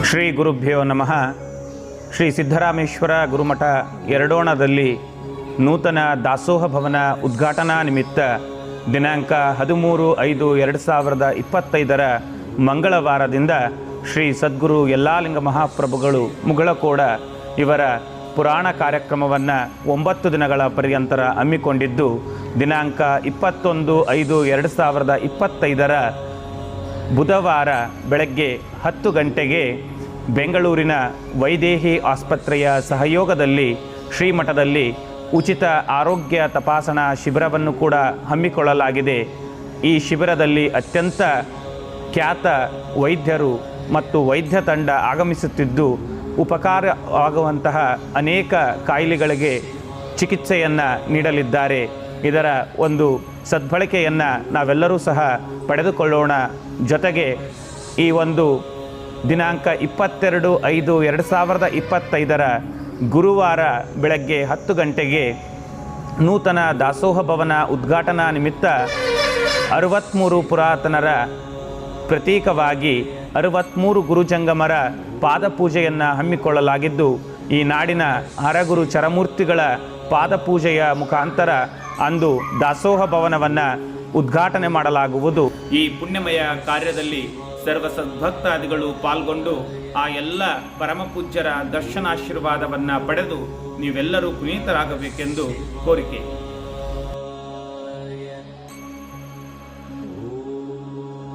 ಶ್ರೀ ಗುರುಭ್ಯೋ ನಮಃ. ಶ್ರೀ ಸಿದ್ದರಾಮೇಶ್ವರ ಗುರುಮಠ ಎರಡೋಣದಲ್ಲಿ ನೂತನ ದಾಸೋಹ ಭವನ ಉದ್ಘಾಟನಾ ನಿಮಿತ್ತ ದಿನಾಂಕ 13/5/2025 ಮಂಗಳವಾರದಿಂದ ಶ್ರೀ ಸದ್ಗುರು ಯಲ್ಲಾಲಿಂಗ ಮಹಾಪ್ರಭುಗಳು ಮುಗಳಕೋಡ ಇವರ ಪುರಾಣ ಕಾರ್ಯಕ್ರಮವನ್ನು 9 ದಿನಗಳ ಪರ್ಯಂತರ ಹಮ್ಮಿಕೊಂಡಿದ್ದು, ದಿನಾಂಕ 21/5/2025 ಬುಧವಾರ ಬೆಳಗ್ಗೆ 10 ಗಂಟೆಗೆ ಬೆಂಗಳೂರಿನ ವೈದೇಹಿ ಆಸ್ಪತ್ರೆಯ ಸಹಯೋಗದಲ್ಲಿ ಶ್ರೀಮಠದಲ್ಲಿ ಉಚಿತ ಆರೋಗ್ಯ ತಪಾಸಣಾ ಶಿಬಿರವನ್ನು ಕೂಡ ಹಮ್ಮಿಕೊಳ್ಳಲಾಗಿದೆ. ಈ ಶಿಬಿರದಲ್ಲಿ ಅತ್ಯಂತ ಖ್ಯಾತ ವೈದ್ಯರು ಮತ್ತು ವೈದ್ಯ ತಂಡ ಆಗಮಿಸುತ್ತಿದ್ದು, ಉಪಕಾರವಾಗುವಂತಹ ಅನೇಕ ಕಾಯಿಲೆಗಳಿಗೆ ಚಿಕಿತ್ಸೆಯನ್ನು ನೀಡಲಿದ್ದಾರೆ. ಇದರ ಒಂದು ಸದ್ಬಳಕೆಯನ್ನು ನಾವೆಲ್ಲರೂ ಸಹ ಪಡೆದುಕೊಳ್ಳೋಣ. ಜೊತೆಗೆ ಈ ಒಂದು ದಿನಾಂಕ 22/5/2025 ಗುರುವಾರ ಬೆಳಗ್ಗೆ 10 ಗಂಟೆಗೆ ನೂತನ ದಾಸೋಹ ಭವನ ಉದ್ಘಾಟನಾ ನಿಮಿತ್ತ 63 ಪುರಾತನರ ಪ್ರತೀಕವಾಗಿ 63 ಗುರುಜಂಗಮರ ಪಾದಪೂಜೆಯನ್ನು ಹಮ್ಮಿಕೊಳ್ಳಲಾಗಿದ್ದು, ಈ ನಾಡಿನ ಹರಗುರು ಚರಮೂರ್ತಿಗಳ ಪಾದಪೂಜೆಯ ಮುಖಾಂತರ ಅಂದು ದಾಸೋಹ ಭವನವನ್ನು ಉದ್ಘಾಟನೆ ಮಾಡಲಾಗುವುದು. ಈ ಪುಣ್ಯಮಯ ಕಾರ್ಯದಲ್ಲಿ ಸರ್ವ ಸದ್ಭಕ್ತಾದಿಗಳು ಪಾಲ್ಗೊಂಡು ಆ ಎಲ್ಲ ಪರಮಪೂಜ್ಯರ ದರ್ಶನಾಶೀರ್ವಾದವನ್ನು ಪಡೆದು ನೀವೆಲ್ಲರೂ ಪುನೀತರಾಗಬೇಕೆಂದು ಕೋರಿಕೆ.